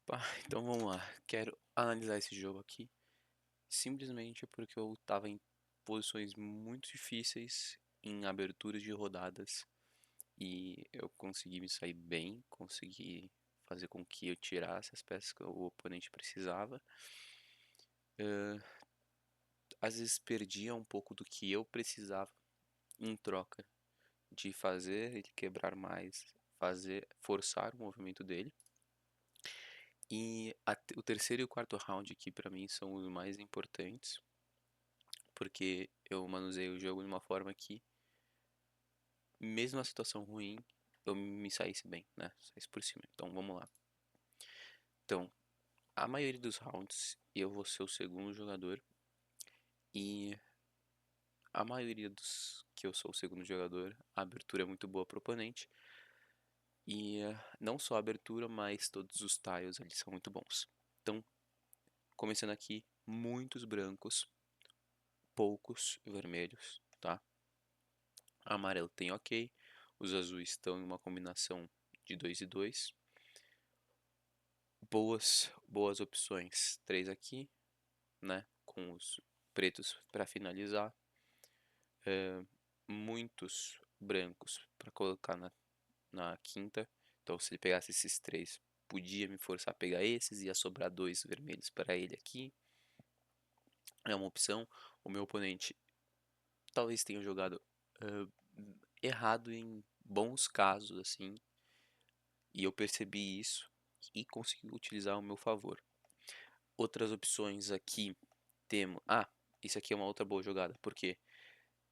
Pá, então vamos lá. Quero analisar esse jogo aqui simplesmente porque eu tava em posições muito difíceis em aberturas de rodadas e eu consegui me sair bem, consegui fazer com que eu tirasse as peças que o oponente precisava. Eh, Às vezes perdia um pouco do que eu precisava em troca de fazer ele quebrar mais, fazer forçar o movimento dele. E o terceiro e o quarto round aqui pra mim são os mais importantes, porque eu manuseio o jogo de uma forma que, mesmo na situação ruim, eu me saísse bem, né? Saísse por cima. Então vamos lá. Então, a maioria dos rounds eu vou ser o segundo jogador, e a maioria dos que eu sou o segundo jogador, a abertura é muito boa pro oponente. E não só a abertura, mas todos os tiles ali são muito bons. Então, começando aqui, muitos brancos, poucos vermelhos, tá? Amarelo tem ok. Os azuis estão em uma combinação de 2 e 2. Boas opções. 3 aqui, né? Com os pretos para finalizar. Muitos brancos para colocar na quinta. Então, se ele pegasse esses três, podia me forçar a pegar esses. Ia sobrar dois vermelhos para ele aqui. É uma opção. O meu oponente talvez tenha jogado errado em bons casos, assim. E eu percebi isso e consegui utilizar ao meu favor. Outras opções aqui temos. Ah, isso aqui é uma outra boa jogada, porque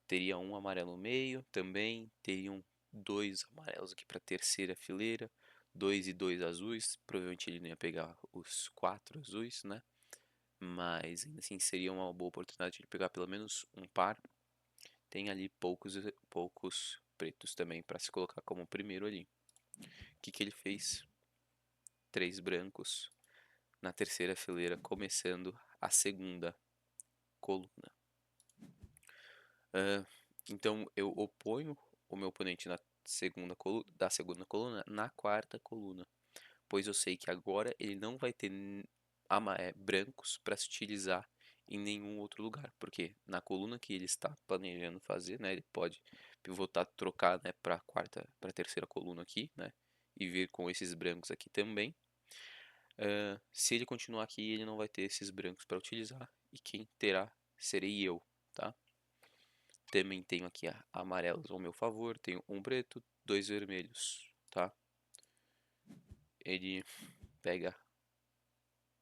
teria um amarelo no meio também, teriam dois amarelos aqui para a terceira fileira, dois e dois azuis. Provavelmente ele não ia pegar os quatro azuis, né? Mas ainda assim seria uma boa oportunidade de pegar pelo menos um par. Tem ali poucos pretos também para se colocar como primeiro ali. O que ele fez? Três brancos na terceira fileira, começando a segunda coluna. Então eu oponho o meu oponente da segunda coluna na quarta coluna, pois eu sei que agora ele não vai ter brancos para se utilizar em nenhum outro lugar, porque na coluna que ele está planejando fazer, né, ele pode pivotar, trocar, né, para a terceira coluna aqui, né, e vir com esses brancos aqui também. Se ele continuar aqui, ele não vai ter esses brancos para utilizar, e quem terá serei eu, tá? Também tenho aqui amarelos ao meu favor, tenho um preto, dois vermelhos, tá? Ele pega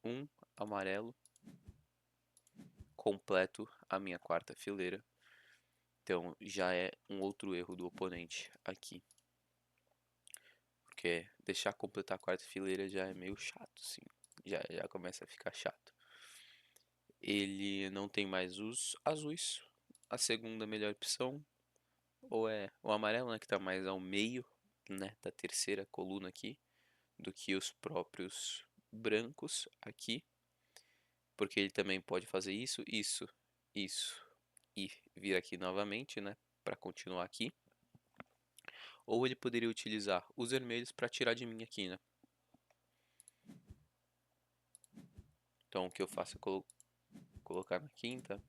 um amarelo, completo a minha quarta fileira. Então já é um outro erro do oponente aqui. Porque deixar completar a quarta fileira já é meio chato, sim. Já começa a ficar chato. Ele não tem mais os azuis. A segunda melhor opção, ou é o amarelo, né, que está mais ao meio, né, da terceira coluna aqui, do que os próprios brancos aqui, porque ele também pode fazer isso e vir aqui novamente, né, para continuar aqui. Ou ele poderia utilizar os vermelhos para tirar de mim aqui, né? Então o que eu faço é colocar na quinta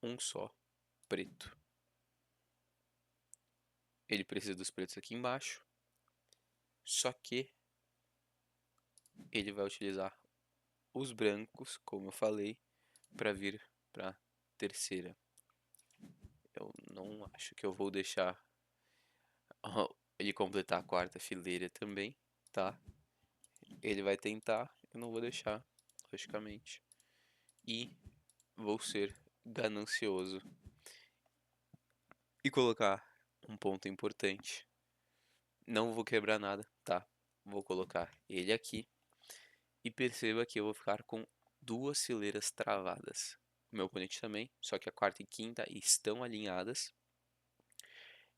um só preto. Ele precisa dos pretos aqui embaixo, só que ele vai utilizar os brancos, como eu falei, para vir para terceira. Eu não acho que eu vou deixar ele completar a quarta fileira também, tá? Ele vai tentar, eu não vou deixar, logicamente. E vou ser ganancioso e colocar um ponto importante. Não vou quebrar nada, tá? Vou colocar ele aqui e perceba que eu vou ficar com duas fileiras travadas. O meu oponente também, só que a quarta e quinta estão alinhadas.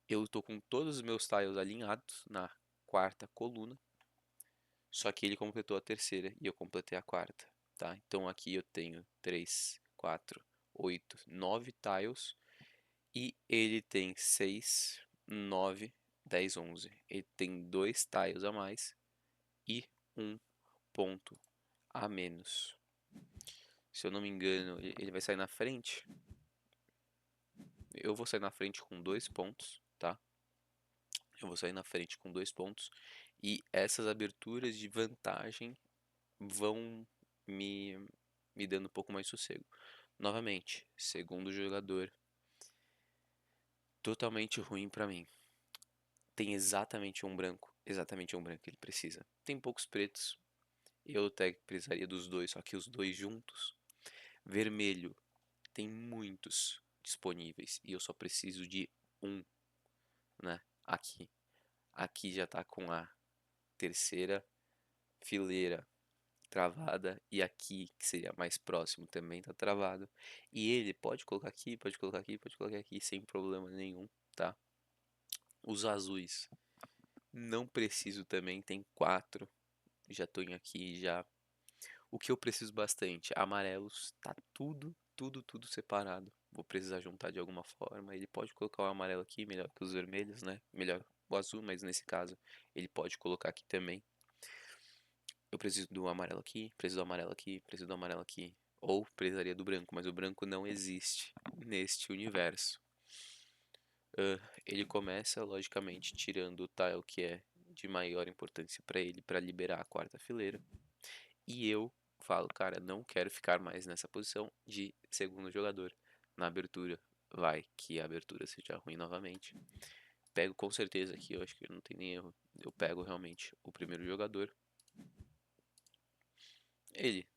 Eu estou com todos os meus tiles alinhados na quarta coluna, só que ele completou a terceira e eu completei a quarta, tá? Então aqui eu tenho 3, 4, 8, 9 tiles e ele tem 6. 9, 10, 11. Ele tem 2 tiles a mais e um ponto a menos. Se eu não me engano, ele vai sair na frente. Eu vou sair na frente com 2 pontos, tá? Eu vou sair na frente com 2 pontos. E essas aberturas de vantagem vão me, me dando um pouco mais de sossego. Novamente, segundo jogador, totalmente ruim pra mim. Tem exatamente um branco que ele precisa. Tem poucos pretos, eu até precisaria dos dois, só que os dois juntos. Vermelho, tem muitos disponíveis e eu só preciso de um, né? Aqui. Aqui já tá com a terceira fileira travada e aqui, que seria mais próximo, também tá travado. E ele pode colocar aqui, pode colocar aqui, pode colocar aqui sem problema nenhum, tá? Os azuis, não preciso também, tem quatro. Já tô em aqui já. O que eu preciso bastante, amarelos, tá tudo separado. Vou precisar juntar de alguma forma. Ele pode colocar o amarelo aqui, melhor que os vermelhos, né? Melhor o azul, mas nesse caso ele pode colocar aqui também. Eu preciso do amarelo aqui, preciso do amarelo aqui, preciso do amarelo aqui. Ou precisaria do branco, mas o branco não existe neste universo. Ele começa, logicamente, tirando o tile que é de maior importância para ele, para liberar a quarta fileira. E eu falo, cara, não quero ficar mais nessa posição de segundo jogador. Na abertura, vai que a abertura seja ruim novamente. Pego com certeza aqui, eu acho que não tem nem erro. Eu pego realmente o primeiro jogador. Ele,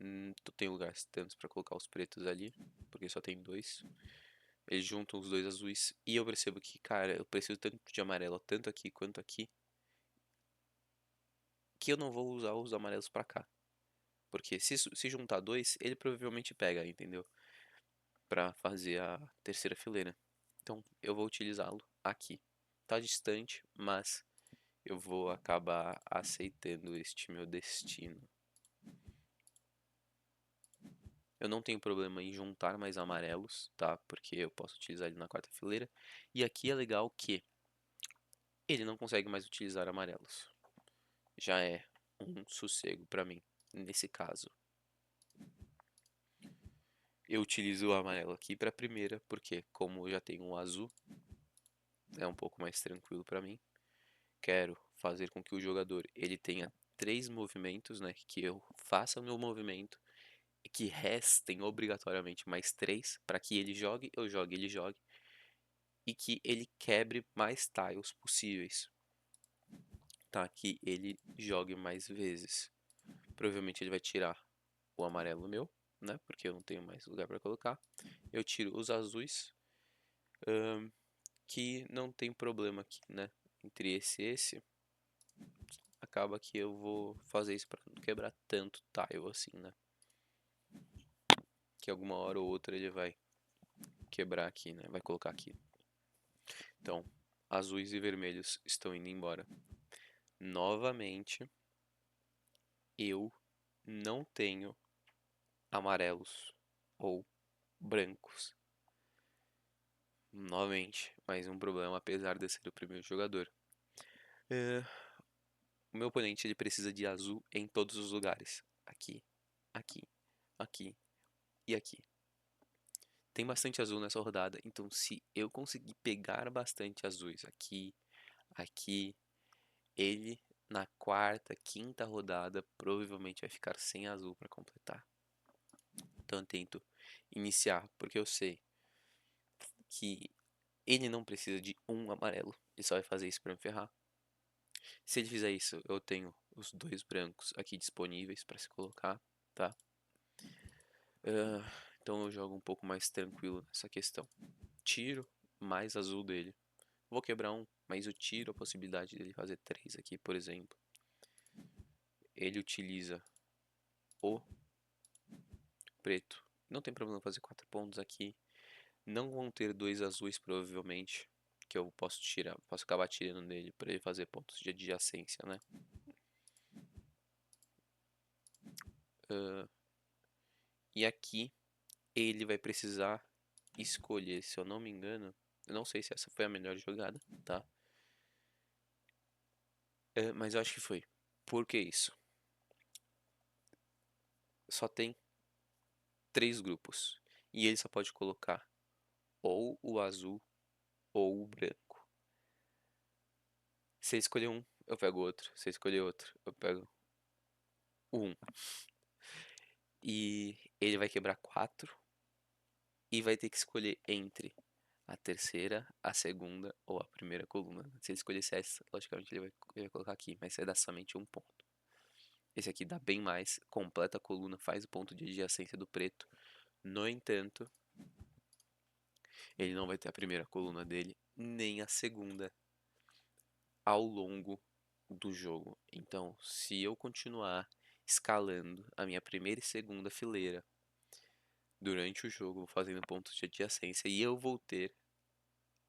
tem lugares tantos para colocar os pretos ali, porque só tem dois. Eles juntam os dois azuis e eu percebo que, cara, eu preciso tanto de amarelo, tanto aqui quanto aqui, que eu não vou usar os amarelos pra cá. Porque se juntar dois, ele provavelmente pega, entendeu? Pra fazer a terceira fileira. Então eu vou utilizá-lo aqui. Tá distante, mas eu vou acabar aceitando este meu destino. Eu não tenho problema em juntar mais amarelos, tá? Porque eu posso utilizar ele na quarta fileira. E aqui é legal que ele não consegue mais utilizar amarelos. Já é um sossego pra mim, nesse caso. Eu utilizo o amarelo aqui pra primeira, porque como eu já tenho um azul, é um pouco mais tranquilo pra mim. Quero fazer com que o jogador ele tenha 3 movimentos, né? Que eu faça o meu movimento e que restem obrigatoriamente mais 3 para que ele jogue, eu jogue, ele jogue e que ele quebre mais tiles possíveis, tá? Que ele jogue mais vezes. Provavelmente ele vai tirar o amarelo meu, né? Porque eu não tenho mais lugar para colocar. Eu tiro os azuis, que não tem problema aqui, né? Entre esse acaba que eu vou fazer isso para não quebrar tanto tile assim, né? Que alguma hora ou outra ele vai quebrar aqui, né? Vai colocar aqui. Então, azuis e vermelhos estão indo embora. Novamente, eu não tenho amarelos ou brancos. Novamente, mais um problema, apesar de ser o primeiro jogador. O meu oponente ele precisa de azul em todos os lugares. Aqui, aqui, aqui e aqui. Tem bastante azul nessa rodada, então se eu conseguir pegar bastante azuis aqui, aqui, ele na quarta, quinta rodada provavelmente vai ficar sem azul para completar. Então eu tento iniciar, porque eu sei que ele não precisa de um amarelo, ele só vai fazer isso para me ferrar. Se ele fizer isso, eu tenho os dois brancos aqui disponíveis para se colocar, tá? Então eu jogo um pouco mais tranquilo nessa questão. Tiro mais azul dele. Vou quebrar um, mas eu tiro a possibilidade dele fazer 3 aqui, por exemplo. Ele utiliza o preto. Não tem problema fazer 4 pontos aqui. Não vão ter dois azuis, provavelmente. Que eu posso tirar, posso acabar tirando nele para ele fazer pontos de adjacência, né? E aqui ele vai precisar escolher, se eu não me engano. Eu não sei se essa foi a melhor jogada, tá? Mas eu acho que foi. Por que isso? Só tem 3 grupos. E ele só pode colocar ou o azul ou o branco. Se ele escolher um, eu pego outro. Se ele escolher outro, eu pego um. E ele vai quebrar 4 e vai ter que escolher entre a terceira, a segunda ou a primeira coluna. Se ele escolhesse essa, logicamente ele vai colocar aqui, mas vai dar somente um ponto. Esse aqui dá bem mais, completa a coluna, faz o ponto de adjacência do preto. No entanto, ele não vai ter a primeira coluna dele, nem a segunda ao longo do jogo. Então, se eu continuar escalando a minha primeira e segunda fileira durante o jogo, fazendo pontos de adjacência, e eu vou ter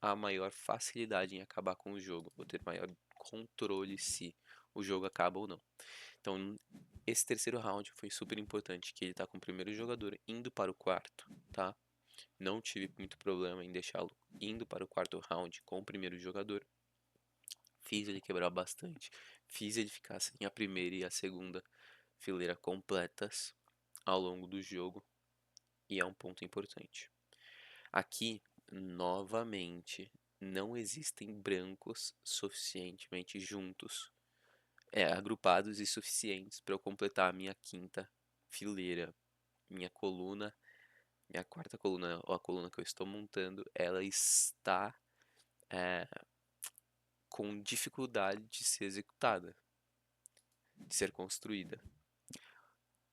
a maior facilidade em acabar com o jogo, vou ter maior controle se o jogo acaba ou não. Então, esse terceiro round foi super importante, que ele tá com o primeiro jogador indo para o quarto, tá? Não tive muito problema em deixá-lo indo para o quarto round com o primeiro jogador. Fiz ele quebrar bastante, fiz ele ficar sem a primeira e a segunda fileira completas ao longo do jogo, e é um ponto importante. Aqui, novamente, não existem brancos suficientemente juntos, agrupados e suficientes para eu completar a minha quinta fileira. Minha coluna, minha quarta coluna, ou a coluna que eu estou montando, ela está é, com dificuldade de ser executada, de ser construída.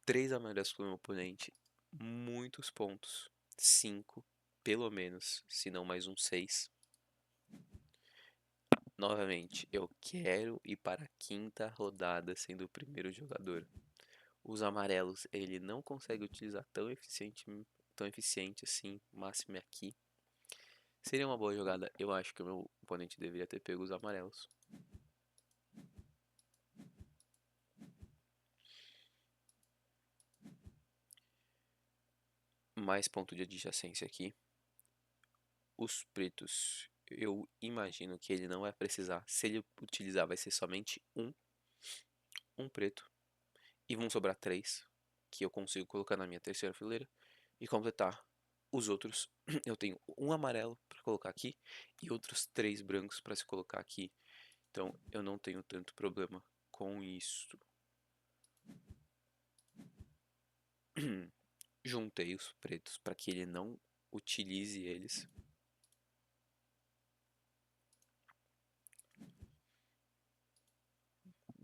3 amarelos para o meu oponente, muitos pontos. 5, pelo menos, se não mais um 6. Novamente, eu quero ir para a quinta rodada sendo o primeiro jogador. Os amarelos ele não consegue utilizar tão eficiente assim, o máximo é aqui. Seria uma boa jogada, eu acho que o meu oponente deveria ter pego os amarelos. Mais ponto de adjacência aqui. Os pretos, eu imagino que ele não vai precisar. Se ele utilizar, vai ser somente um preto. E vão sobrar 3, que eu consigo colocar na minha terceira fileira e completar os outros. Eu tenho um amarelo para colocar aqui e outros 3 brancos para se colocar aqui. Então eu não tenho tanto problema com isso. Juntei os pretos para que ele não utilize eles.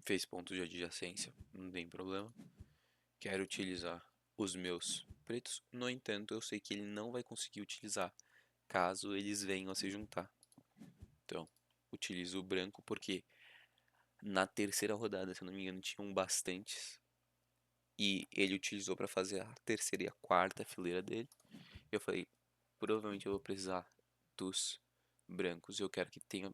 Fez pontos de adjacência, não tem problema. Quero utilizar os meus pretos, no entanto, eu sei que ele não vai conseguir utilizar caso eles venham a se juntar. Então, utilizo o branco porque na terceira rodada, se eu não me engano, tinham bastantes. E ele utilizou para fazer a terceira e a quarta fileira dele. Eu falei, provavelmente eu vou precisar dos brancos. Eu quero que tenha.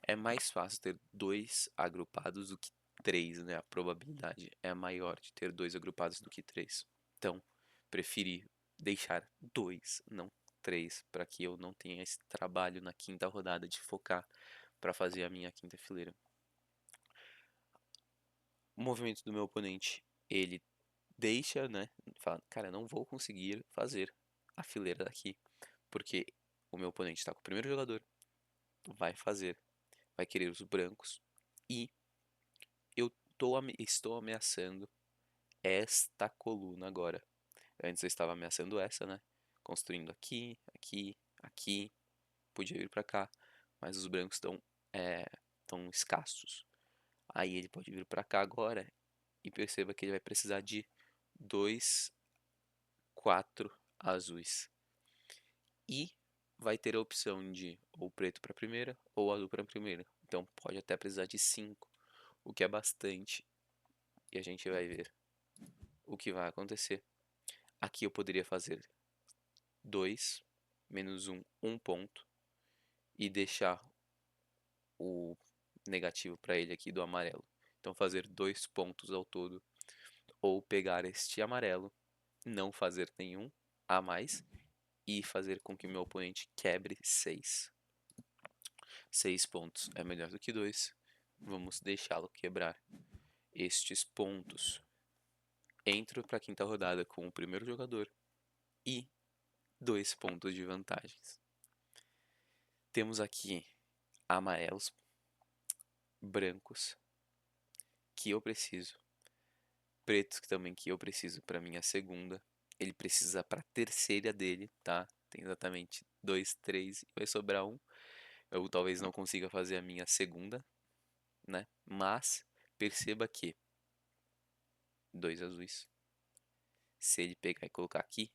É mais fácil ter 2 agrupados do que 3, né? A probabilidade é maior de ter 2 agrupados do que 3. Então, preferi deixar 2, não 3, para que eu não tenha esse trabalho na quinta rodada de focar para fazer a minha quinta fileira. O movimento do meu oponente, ele deixa, né? Fala, cara, não vou conseguir fazer a fileira daqui, porque o meu oponente está com o primeiro jogador, vai fazer, vai querer os brancos e estou ameaçando esta coluna agora. Antes eu estava ameaçando essa, né? Construindo aqui, aqui, aqui, podia vir para cá, mas os brancos estão escassos. Aí ele pode vir para cá agora e perceba que ele vai precisar de 2, 4 azuis. E vai ter a opção de ou preto para a primeira ou azul para a primeira. Então pode até precisar de 5, o que é bastante. E a gente vai ver o que vai acontecer. Aqui eu poderia fazer 2 menos 1 ponto. E deixar o negativo para ele aqui do amarelo. Então fazer 2 pontos ao todo. Ou pegar este amarelo, não fazer nenhum a mais e fazer com que o meu oponente quebre 6. 6 pontos é melhor do que 2. Vamos deixá-lo quebrar estes pontos. Entro para a quinta rodada com o primeiro jogador e 2 pontos de vantagens. Temos aqui amarelos, brancos, que eu preciso, pretos que também que eu preciso para minha segunda. Ele precisa para a terceira dele, tá? Tem exatamente 2, 3 e vai sobrar um. Eu talvez não consiga fazer a minha segunda, né? Mas perceba que 2 azuis. Se ele pegar e colocar aqui,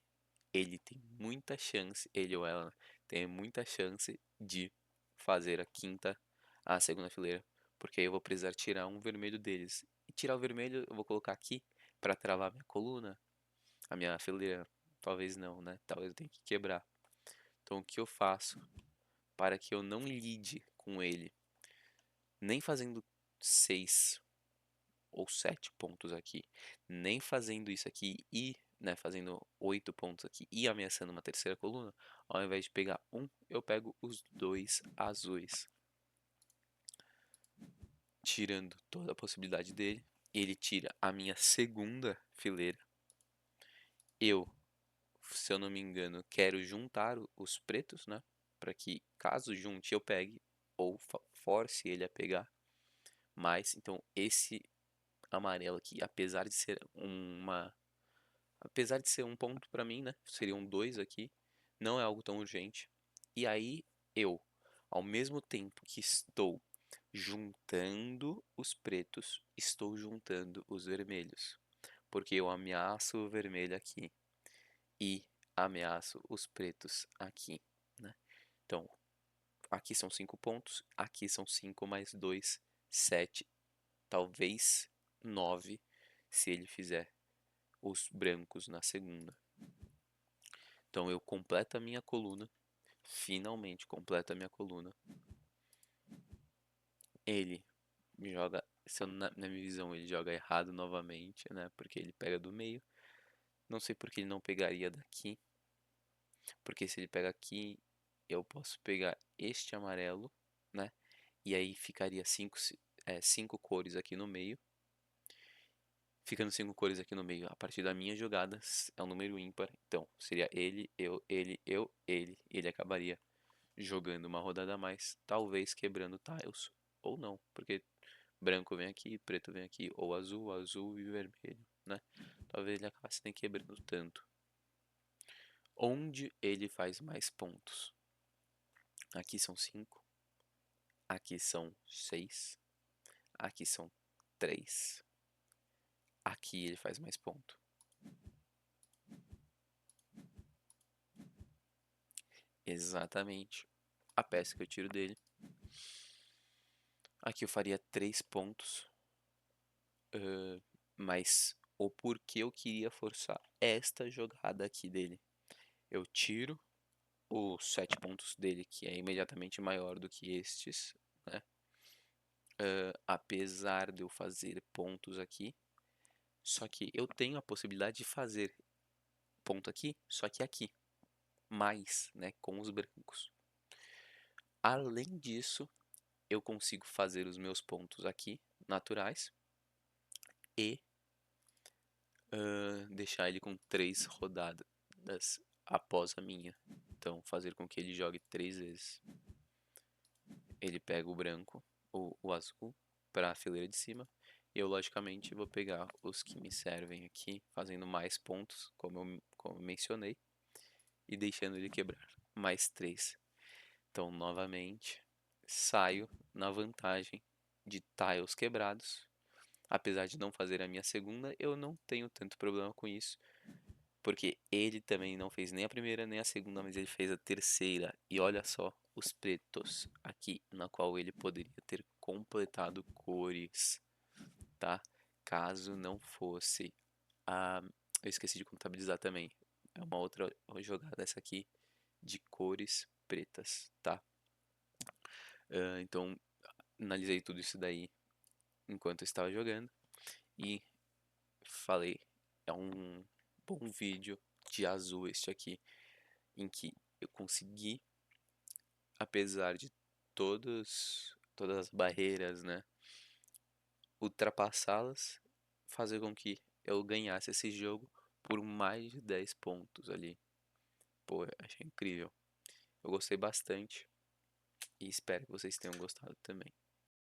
ele tem muita chance, ele ou ela, tem muita chance de fazer a segunda fileira, porque aí eu vou precisar tirar um vermelho deles. E tirar o vermelho eu vou colocar aqui para travar minha coluna, a minha fileira. Talvez não, né? Talvez eu tenha que quebrar. Então o que eu faço para que eu não lide com ele, nem fazendo 6 ou 7 pontos aqui, nem fazendo isso aqui e, né, fazendo 8 pontos aqui e ameaçando uma terceira coluna, ao invés de pegar um, eu pego os 2 azuis, tirando toda a possibilidade dele. Ele tira a minha segunda fileira. Eu, se eu não me engano, quero juntar os pretos, né, para que caso junte eu pegue ou force ele a pegar mais. Então esse amarelo aqui, apesar de ser um ponto pra mim, né? Seriam dois aqui. Não é algo tão urgente. E aí eu, ao mesmo tempo que estou juntando os pretos, estou juntando os vermelhos. Porque eu ameaço o vermelho aqui e ameaço os pretos aqui, né? Então, aqui são 5 pontos, aqui são 5 mais 2, 7, talvez 9, se ele fizer os brancos na segunda. Então eu completo a minha coluna, finalmente completo a minha coluna. Ele joga, se eu, na minha visão, ele joga errado novamente, né? Porque ele pega do meio. Não sei porque ele não pegaria daqui. Porque se ele pega aqui, eu posso pegar este amarelo, né? E aí ficaria cinco cores aqui no meio. Ficando 5 cores aqui no meio, a partir da minha jogada, é um número ímpar. Então, seria ele, eu, ele, eu, ele. Ele acabaria jogando uma rodada a mais, talvez quebrando tiles, ou não, porque branco vem aqui, preto vem aqui, ou azul, azul e vermelho, né? Talvez ele acabasse nem quebrando tanto. Onde ele faz mais pontos? Aqui são 5, aqui são 6, aqui são 3. Aqui ele faz mais ponto. Exatamente a peça que eu tiro dele. Aqui eu faria 3 pontos. Mas o porquê eu queria forçar esta jogada aqui dele. Eu tiro os 7 pontos dele, que é imediatamente maior do que estes, né? Apesar de eu fazer pontos aqui, só que eu tenho a possibilidade de fazer ponto aqui, mais, né, com os brancos. Além disso, eu consigo fazer os meus pontos aqui, naturais, e deixar ele com 3 rodadas após a minha. Então, fazer com que ele jogue 3 vezes. Ele pega o branco, o azul, para a fileira de cima. E eu, logicamente, vou pegar os que me servem aqui, fazendo mais pontos, como eu mencionei, e deixando ele quebrar mais 3. Então, novamente, saio na vantagem de tiles quebrados. Apesar de não fazer a minha segunda, eu não tenho tanto problema com isso, porque ele também não fez nem a primeira nem a segunda, mas ele fez a terceira. E olha só os pretos aqui, na qual ele poderia ter completado cores, tá? Caso não fosse a. Eu esqueci de contabilizar também. É uma outra jogada essa aqui de cores pretas, tá? Então, analisei tudo isso daí enquanto eu estava jogando e falei, é um bom vídeo de azul este aqui, em que eu consegui, apesar de todas as barreiras, né? ultrapassá-las, fazer com que eu ganhasse esse jogo por mais de 10 pontos ali. Pô, eu achei incrível. Eu gostei bastante e espero que vocês tenham gostado também.